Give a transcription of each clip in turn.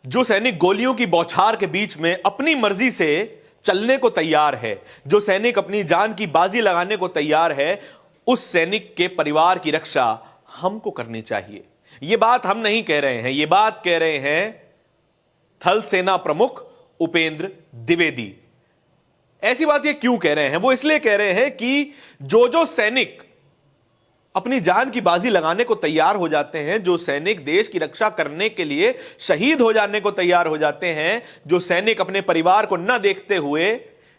जो सैनिक गोलियों की बौछार के बीच में अपनी मर्जी से चलने को तैयार है, जो सैनिक अपनी जान की बाजी लगाने को तैयार है, उस सैनिक के परिवार की रक्षा हमको करनी चाहिए। यह बात हम नहीं कह रहे हैं, यह बात कह रहे हैं थल सेना प्रमुख उपेंद्र द्विवेदी। ऐसी बात ये क्यों कह रहे हैं? वो इसलिए कह रहे हैं कि जो सैनिक अपनी जान की बाजी लगाने को तैयार हो जाते हैं, जो सैनिक देश की रक्षा करने के लिए शहीद हो जाने को तैयार हो जाते हैं, जो सैनिक अपने परिवार को न देखते हुए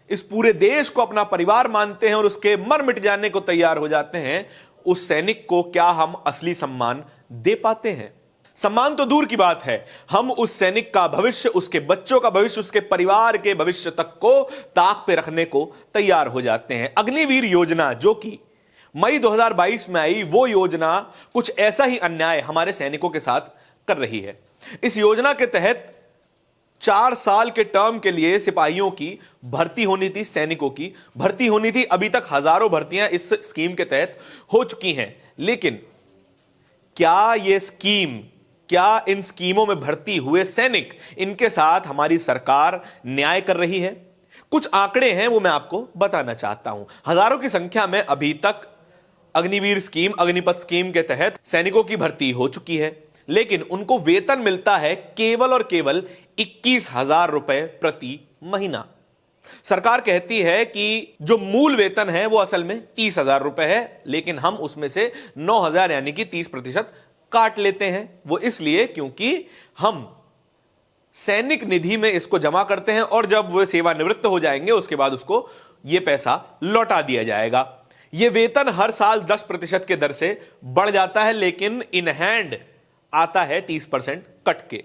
इस पूरे देश को अपना परिवार मानते हैं और उसके मर मिट जाने को तैयार हो जाते हैं, उस सैनिक को क्या हम असली सम्मान दे पाते हैं? सम्मान तो दूर की बात है, हम उस सैनिक का भविष्य, उसके बच्चों का भविष्य, उसके परिवार के भविष्य तक को ताक पे रखने को तैयार हो जाते हैं। अग्निवीर योजना जो कि मई 2022 में आई, वो योजना कुछ ऐसा ही अन्याय हमारे सैनिकों के साथ कर रही है। इस योजना के तहत 4 साल के टर्म के लिए सिपाहियों की भर्ती होनी थी, सैनिकों की भर्ती होनी थी। अभी तक हजारों भर्तियां इस स्कीम के तहत हो चुकी हैं, लेकिन क्या इन स्कीमों में भर्ती हुए सैनिक, इनके साथ हमारी सरकार न्याय कर रही है? कुछ आंकड़े हैं, वो मैं आपको बताना चाहता हूं। हजारों की संख्या में अभी तक अग्निवीर स्कीम, अग्निपथ स्कीम के तहत सैनिकों की भर्ती हो चुकी है, लेकिन उनको वेतन मिलता है केवल और केवल 21,000 रुपए प्रति महीना। सरकार कहती है कि जो मूल वेतन है वो असल में 30,000 रुपए है, लेकिन हम उसमें से 9,000 यानी कि 30% काट लेते हैं। वो इसलिए क्योंकि हम सैनिक निधि में इसको जमा करते हैं और जब वो सेवानिवृत्त हो जाएंगे उसके बाद उसको ये पैसा लौटा दिया जाएगा। ये वेतन हर साल 10% के दर से बढ़ जाता है, लेकिन इन हैंड आता है 30% कट के।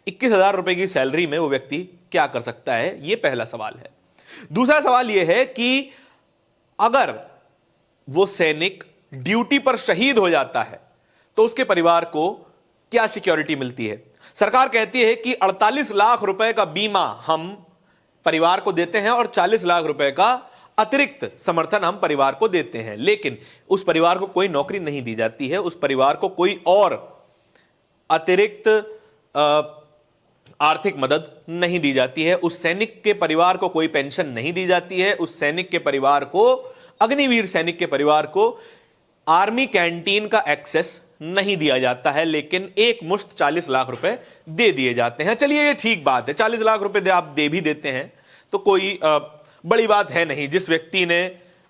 21,000 रुपए की सैलरी में वो व्यक्ति क्या कर सकता है, ये पहला सवाल है। दूसरा सवाल यह है कि अगर वो सैनिक ड्यूटी पर शहीद हो जाता है तो उसके परिवार को क्या सिक्योरिटी मिलती है? सरकार कहती है कि 48 लाख रुपए का बीमा हम परिवार को देते हैं और 40 लाख रुपए का अतिरिक्त समर्थन हम परिवार को देते हैं, लेकिन उस परिवार को कोई नौकरी नहीं दी जाती है, उस परिवार को कोई और अतिरिक्त आर्थिक मदद नहीं दी जाती है, उस सैनिक के परिवार को कोई पेंशन नहीं दी जाती है, उस सैनिक के परिवार को, अग्निवीर सैनिक के परिवार को आर्मी कैंटीन का एक्सेस नहीं दिया जाता है, लेकिन एक मुश्त 40 लाख रुपए दे दिए जाते हैं। चलिए ये ठीक बात है, 40 लाख रुपए आप दे भी देते हैं तो कोई बड़ी बात है नहीं। जिस व्यक्ति ने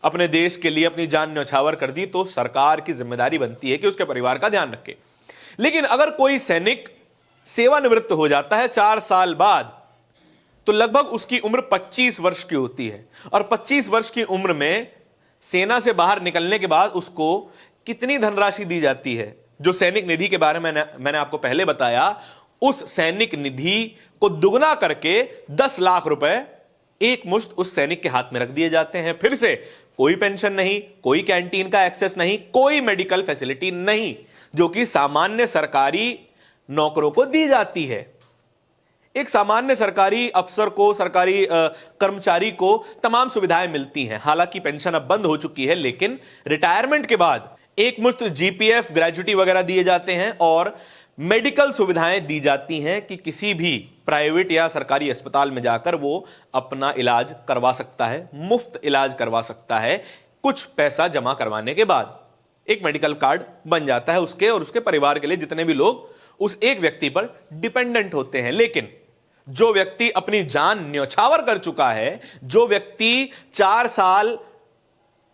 अपने देश के लिए अपनी जान न्यौछावर कर दी तो सरकार की जिम्मेदारी बनती है कि उसके परिवार का ध्यान रखे। लेकिन अगर कोई सैनिक सेवानिवृत्त हो जाता है 4 साल बाद, तो लगभग उसकी उम्र 25 वर्ष की होती है, और 25 वर्ष की उम्र में सेना से बाहर निकलने के बाद उसको कितनी धनराशि दी जाती है? जो सैनिक निधि के बारे में मैंने आपको पहले बताया, उस सैनिक निधि को दुगना करके 10 लाख रुपए एक मुश्त उस सैनिक के हाथ में रख दिए जाते हैं। फिर से कोई पेंशन नहीं, कोई कैंटीन का एक्सेस नहीं, कोई मेडिकल फैसिलिटी नहीं, जो कि सामान्य सरकारी नौकरों को दी जाती है। एक सामान्य सरकारी अफसर को, सरकारी कर्मचारी को तमाम सुविधाएं मिलती हैं। हालांकि पेंशन अब बंद हो चुकी है, लेकिन रिटायरमेंट के बाद एक मुश्त जीपीएफ, ग्रेजुटी वगैरह दिए जाते हैं और मेडिकल सुविधाएं दी जाती हैं कि किसी भी प्राइवेट या सरकारी अस्पताल में जाकर वो अपना इलाज करवा सकता है, मुफ्त इलाज करवा सकता है। कुछ पैसा जमा करवाने के बाद एक मेडिकल कार्ड बन जाता है उसके और उसके परिवार के लिए, जितने भी लोग उस एक व्यक्ति पर डिपेंडेंट होते हैं। लेकिन जो व्यक्ति अपनी जान न्यौछावर कर चुका है, जो व्यक्ति 4 साल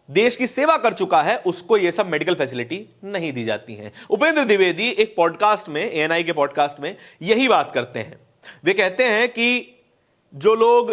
देश की सेवा कर चुका है, उसको यह सब मेडिकल फैसिलिटी नहीं दी जाती हैं। उपेंद्र द्विवेदी एक पॉडकास्ट में, एएनआई के पॉडकास्ट में यही बात करते हैं। वे कहते हैं कि जो लोग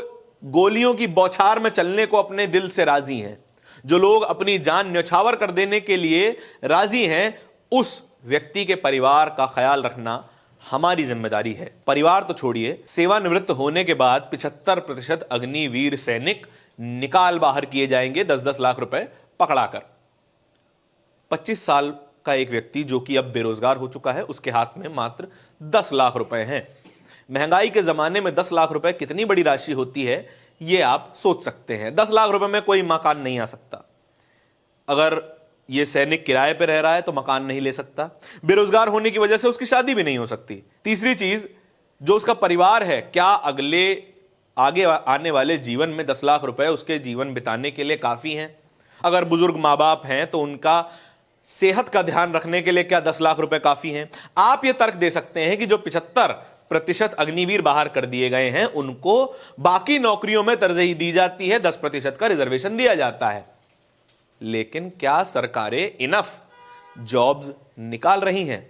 गोलियों की बौछार में चलने को अपने दिल से राजी हैं, जो लोग अपनी जान न्यौछावर कर देने के लिए राजी हैं, उस व्यक्ति के परिवार का ख्याल रखना हमारी जिम्मेदारी है। परिवार तो छोड़िए, सेवानिवृत्त होने के बाद 75% अग्निवीर सैनिक निकाल बाहर किए जाएंगे 10-10 लाख रुपए पकड़ाकर। 25 साल का एक व्यक्ति जो कि अब बेरोजगार हो चुका है, उसके हाथ में मात्र 10 लाख रुपए हैं। महंगाई के जमाने में 10 लाख रुपए कितनी बड़ी राशि होती है, यह आप सोच सकते हैं। 10 लाख रुपए में कोई मकान नहीं आ सकता। अगर यह सैनिक किराए पर रह रहा है तो मकान नहीं ले सकता। बेरोजगार होने की वजह से उसकी शादी भी नहीं हो सकती। तीसरी चीज, जो उसका परिवार है, क्या आगे आने वाले जीवन में 10 लाख रुपए उसके जीवन बिताने के लिए काफी हैं? अगर बुजुर्ग मां बाप हैं तो उनका सेहत का ध्यान रखने के लिए क्या 10 लाख रुपए काफी हैं? आप यह तर्क दे सकते हैं कि जो 75% अग्निवीर बाहर कर दिए गए हैं उनको बाकी नौकरियों में तरजीह दी जाती है, 10% का रिजर्वेशन दिया जाता है। लेकिन क्या सरकारें इनफ जॉब्स निकाल रही हैं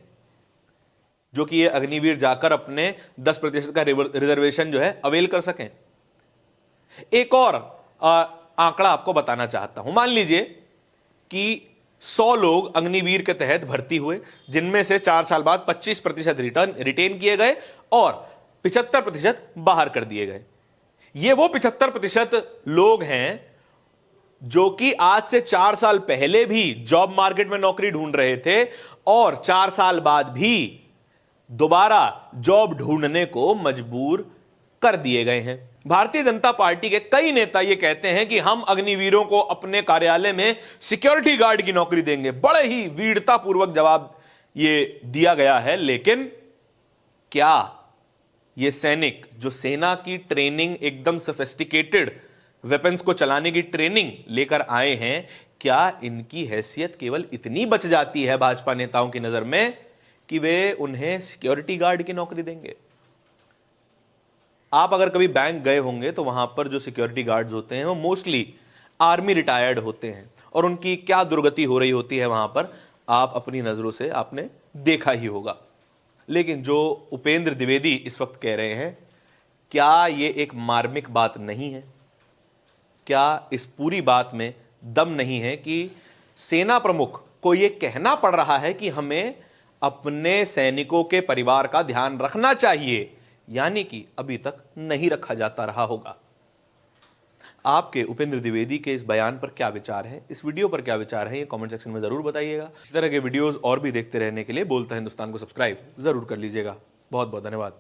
जो कि ये अग्निवीर जाकर अपने 10% का रिजर्वेशन जो है अवेल कर सकें? एक और आंकड़ा आपको बताना चाहता हूं। मान लीजिए कि 100 लोग अग्निवीर के तहत भर्ती हुए, जिनमें से 4 साल बाद 25% रिटेन किए गए और 75% बाहर कर दिए गए। ये वो 75% लोग हैं जो कि आज से 4 साल पहले भी जॉब मार्केट में नौकरी ढूंढ रहे थे और 4 साल बाद भी दोबारा जॉब ढूंढने को मजबूर कर दिए गए हैं। भारतीय जनता पार्टी के कई नेता ये कहते हैं कि हम अग्निवीरों को अपने कार्यालय में सिक्योरिटी गार्ड की नौकरी देंगे। बड़े ही वीरतापूर्वक जवाब ये दिया गया है। लेकिन क्या ये सैनिक जो सेना की ट्रेनिंग, एकदम सोफिस्टिकेटेड वेपन्स को चलाने की ट्रेनिंग लेकर आए हैं, क्या इनकी हैसियत केवल इतनी बच जाती है भाजपा नेताओं की नजर में कि वे उन्हें सिक्योरिटी गार्ड की नौकरी देंगे? आप अगर कभी बैंक गए होंगे तो वहां पर जो सिक्योरिटी गार्ड्स होते हैं वो मोस्टली आर्मी रिटायर्ड होते हैं और उनकी क्या दुर्गति हो रही होती है वहां पर आप अपनी नजरों से आपने देखा ही होगा। लेकिन जो उपेंद्र द्विवेदी इस वक्त कह रहे हैं, क्या ये एक मार्मिक बात नहीं है? क्या इस पूरी बात में दम नहीं है कि सेना प्रमुख को यह कहना पड़ रहा है कि हमें अपने सैनिकों के परिवार का ध्यान रखना चाहिए, यानी कि अभी तक नहीं रखा जाता रहा होगा? आपके उपेंद्र द्विवेदी के इस बयान पर क्या विचार है, इस वीडियो पर क्या विचार है, ये कमेंट सेक्शन में जरूर बताइएगा। इस तरह के वीडियोस और भी देखते रहने के लिए बोलता हिंदुस्तान को सब्सक्राइब जरूर कर लीजिएगा। बहुत बहुत धन्यवाद।